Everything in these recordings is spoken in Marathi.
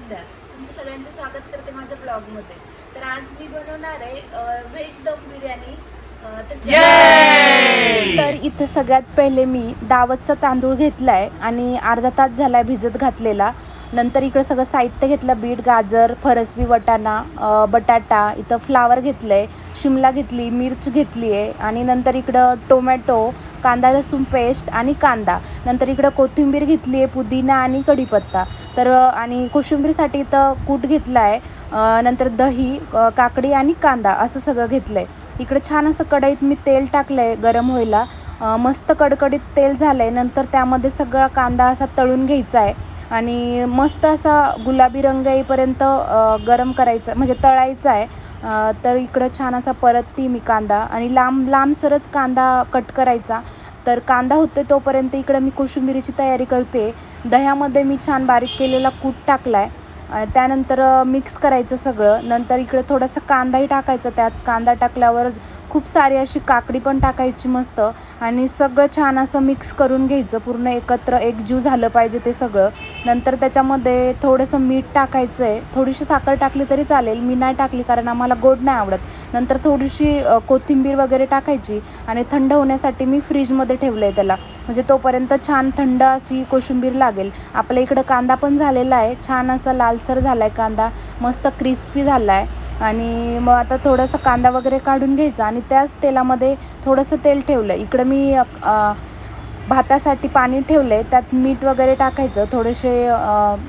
संध्या. तुमचं सगळ्यांचं स्वागत करते माझ्या ब्लॉगमध्ये. तर आज मी बनवणार आहे व्हेज दम बिर्याणी. तर इथं सगळ्यात पहिले मी दावतचा तांदूळ घेतलाय आणि अर्धा तास झालाय भिजत घातलेला. नंतर इकडं सगळं साहित्य घेतलं, बीट, गाजर, फरसबी, वाटाणा, बटाटा, इथं फ्लावर घेतलंय, शिमला घेतली, मिर्च घेतली आहे आणि नंतर इकडं टोमॅटो, कांदा लसूण पेस्ट आणि कांदा. नंतर इकडं कोथिंबीर घेतली आहे, पुदिना आणि कढीपत्ता. तर आणि कोशिंबीरसाठी इथं कूट घेतला आहे. नंतर दही, काकडी आणि कांदा असं सगळं घेतलं आहे. इकडं छान असं कढईत मी तेल टाकलं आहे गरम व्हायला. मस्त कडकडीत तेल झालं आहे. नंतर त्यामध्ये सगळा कांदा असा तळून घ्यायचा आहे आणि मस्त असा गुलाबी रंग येईपर्यंत गरम करायचा म्हणजे तळायचा आहे. तर इकडं छान असा परतते मी कांदा आणि लांबसरच कांदा कट करायचा. तर कांदा होतो तोपर्यंत इकडं मी कोशिंबिरीची तयारी करते. दह्यामध्ये मी छान बारीक केलेला कूट टाकला आहे. त्यानंतर मिक्स करायचं सगळं. नंतर इकडे थोडासा कांदाही टाकायचा. त्यात कांदा टाकल्यावर खूप सारी अशी काकडी पण टाकायची मस्त आणि सगळं छान असं मिक्स करून घ्यायचं. पूर्ण एकत्र एकजीव झालं पाहिजे ते सगळं. नंतर त्याच्यामध्ये थोडंसं मीठ टाकायचं आहे. थोडीशी साखर टाकली तरी चालेल, मी नाही टाकली कारण आम्हाला गोड नाही आवडत. नंतर थोडीशी कोथिंबीर वगैरे टाकायची आणि थंड होण्यासाठी मी फ्रीजमध्ये ठेवलं आहे त्याला, म्हणजे तोपर्यंत छान थंड अशी कोशिंबीर लागेल. आपल्या इकडं कांदा पण झालेला आहे, छान असा लालसर झाला आहे कांदा, मस्त क्रिस्पी झाला आहे. आणि मग आता थोडंसं कांदा वगैरे काढून घ्यायचा आणि त्याच तेलामध्ये थोडंसं तेल ठेवलं. इकडं मी भातासाठी पाणी ठेवलं आहे, त्यात मीठ वगैरे टाकायचं, थोडेसे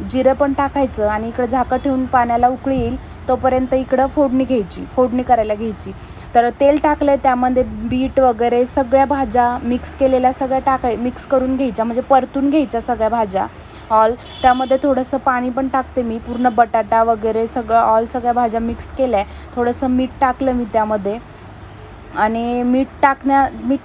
जिरं पण टाकायचं आणि इकडं झाकण ठेवून पाण्याला उकळी येईल तोपर्यंत इकडं फोडणी करायला घ्यायची. तर तेल टाकलं आहे, त्यामध्ये बीट वगैरे सगळ्या भाज्या मिक्स केलेल्या सगळ्या मिक्स करून घ्यायच्या, म्हणजे परतून घ्यायच्या सगळ्या भाज्या ऑल. त्यामध्ये थोडंसं पाणी पण टाकते मी, पूर्ण बटाटा वगैरे सगळं सगळ्या भाज्या मिक्स केल्या आहे. थोडंसं मीठ टाकलं मी त्यामध्ये आणि मीठ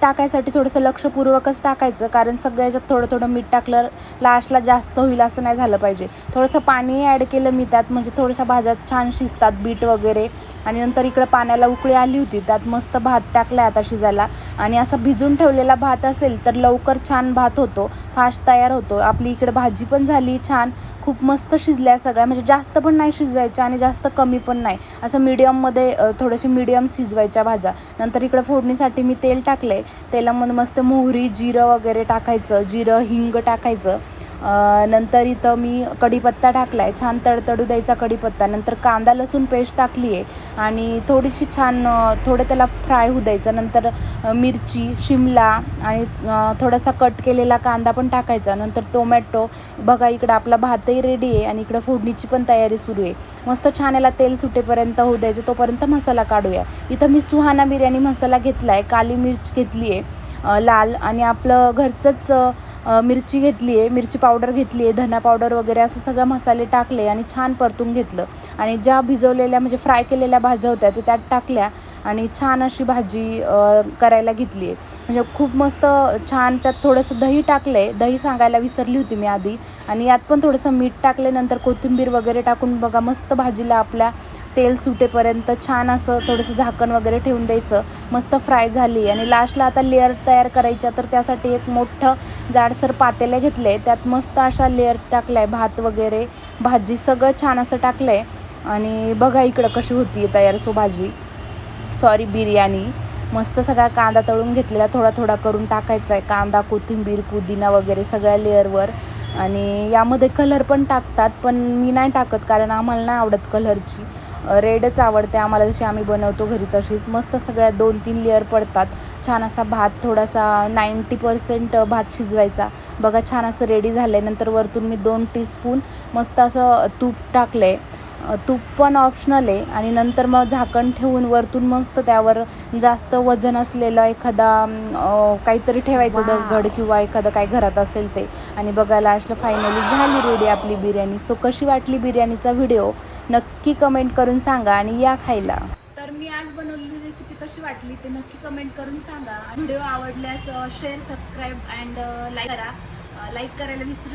टाकायसाठी थोडंसं लक्षपूर्वकच टाकायचं, कारण सगळ्या याच्यात थोडं थोडं मीठ टाकलं लास्टला जास्त होईल असं नाही झालं पाहिजे. थोडंसं पाणी ॲड केलं मी त्यात, म्हणजे थोड्याशा भाज्या छान शिजतात बीट वगैरे. आणि नंतर इकडं पाण्याला उकळी आली होती, त्यात मस्त भात टाकला आता शिजायला. आणि असा भिजून ठेवलेला भात असेल तर लवकर छान भात होतो, फास्ट तयार होतो. आपली इकडे भाजी पण झाली छान, खूप मस्त शिजल्या सगळ्या, म्हणजे जास्त पण नाही शिजवायच्या आणि जास्त कमी पण नाही, असं मीडियममध्ये थोडेसे मीडियम शिजवायच्या भाज्या. नंतर इकडं फोडणीसाठी मी तेल टाकलं आहे. तेलामध्ये मस्त मोहरी, जिरं वगैरे टाकायचं, जिरं हिंग टाकायचं. नंतर इथं मी कढीपत्ता टाकला आहे, छान तडतडू द्यायचा कढीपत्ता. नंतर कांदा लसूण पेस्ट टाकली आहे आणि थोडीशी छान थोडं त्याला फ्राय होऊ द्यायचं. नंतर मिरची, शिमला आणि थोडासा कट केलेला कांदा पण टाकायचा. नंतर टोमॅटो. बघा इकडं आपला भातही रेडी आहे आणि इकडं फोडणीची पण तयारी सुरू आहे. मस्त छान याला तेल सुटेपर्यंत होऊ द्यायचं, तोपर्यंत मसाला काढूया. इथं मी सुहाना बिर्याणी मसाला घेतला आहे, काली मिर्च घेतली आहे लाल, आणि आपलं घरचंच मिरची घेतली आहे, मिरची पावडर घेतली आहे, धना पावडर वगैरे असं सगळं मसाले टाकले आणि छान परतून घेतलं. आणि ज्या भिजवलेल्या म्हणजे फ्राय केलेल्या भाज्या होत्या ते त्यात टाकल्या आणि छान अशी भाजी करायला घेतली आहे, म्हणजे खूप मस्त छान. त्यात थोडंसं दही टाकलं आहे, दही सांगायला विसरली होती मी आधी. आणि यात पण थोडंसं मीठ टाकले, नंतर कोथिंबीर वगैरे टाकून बघा मस्त भाजीला आपल्या तेल सुटेपर्यंत छान असं थोडंसं झाकण वगैरे ठेवून द्यायचं. मस्त फ्राय झाली आणि लास्टला आता लेअर तयार करायच्या, तर त्यासाठी एक मोठं जाडसर पातेलं घेतलं आहे, त्यात मस्त अशा लेअर टाकल्या आहे, भात वगैरे भाजी सगळं छान असं टाकलं आहे. आणि बघा इकडं कशी होती तयार बिर्याणी. मस्त सगळा कांदा तळून घेतलेला थोडा थोडा करून टाकायचा आहे, कांदा, कोथिंबीर, पुदिना वगैरे सगळ्या लेअरवर. आणि यामध्ये कलर पण टाकतात, पण मी नाही टाकत कारण आम्हाला नाही आवडत कलरची, रेडच आवडते आम्हाला, जशी आम्ही बनवतो घरी तशीच. मस्त सगळ्या 2-3 लेअर पडतात. छान असा भात, थोडासा 90% भात शिजवायचा. बघा छान असं रेडी झालं आहे. नंतर वरतून मी 2 टीस्पून मस्त असं तूप टाकलं आहे. तूप पण ऑप्शनल आहे. आणि नंतर मग झाकण ठेवून वरतून मस्त त्यावर जास्त वजन असलेलं एखादा काहीतरी ठेवायचं, दगड किंवा एखादं काय घरात असेल ते. आणि बघा लास्टला फायनली झाली रेडी आपली बिर्याणी. सो कशी वाटली बिर्याणीचा व्हिडिओ नक्की कमेंट करून सांगा आणि या खायला. तर मी आज बनवलेली रेसिपी कशी वाटली ते नक्की कमेंट करून सांगा. व्हिडिओ आवडल्यास शेअर, सबस्क्राईब अँड लाईक करा. लाईक करायला विसरू